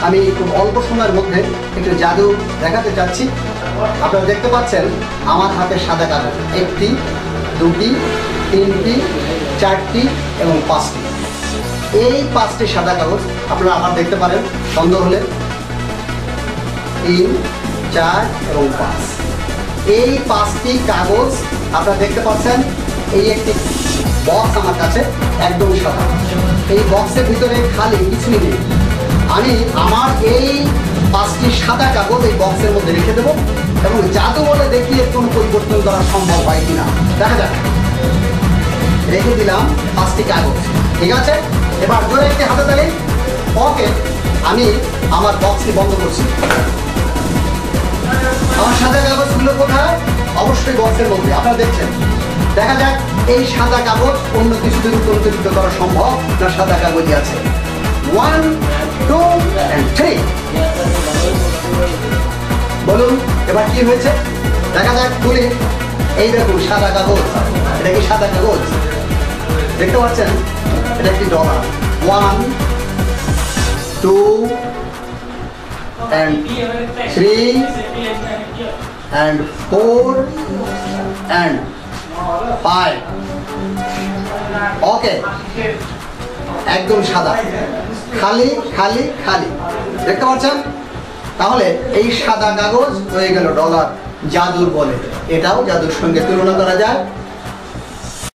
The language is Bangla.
আমি খুব অল্প সময়ের মধ্যে একটু জাদু দেখাতে চাচ্ছি। আপনারা দেখতে পাচ্ছেন আমার হাতে সাদা কাগজ, 1টি 2টি 3টি 4টি এবং 5টি। এই 5টি সাদা কাগজ আপনারা আবার দেখতে পারেন সন্দেহ হলে। 3 4 এবং 5, এই 5টি কাগজ আপনারা দেখতে পাচ্ছেন। এই একটি বক্স আমার কাছে একদম সাদা, এই বক্সের ভিতরে খালি কিছুই নেই। আমি আমার এই 5টি সাদা কাগজ এই বক্সের মধ্যে রেখে দেবো এবং জাদু বলে দেখিয়ে কোনো পরিবর্তন করা সম্ভব হয় কিনা দেখা যাক। রেখে দিলাম 5টি কাগজ, ঠিক আছে। এবার জোরে একটি হাতে তালি। ওকে, আমি আমার বক্সটি বন্ধ করছি। আমার সাদা কাগজগুলো কোথায়? অবশ্যই বক্সের মধ্যে। আপনারা দেখছেন, দেখা যাক এই সাদা কাগজ অন্য কিছুতে রূপান্তরিত করা সম্ভব না সাদা কাগজই আছে। 1 2 and 3, বলুন এবার কি হয়েছে দেখা যাক। তুলি, এই দেখুন সাদা কাগজ। এটা কি সাদা কাগজ? দেখতে পাচ্ছেন এটা একটি ডলার। 1 2 and 3 and 4 and 5। ওকে, একদম সাদা, খালি খালি খালি, দেখতে পাচ্ছেন। তাহলে এই সাদা কাগজ হয়ে গেল ডলার জাদুর বলে। এটাও জাদুর সঙ্গে তুলনা করা যায়।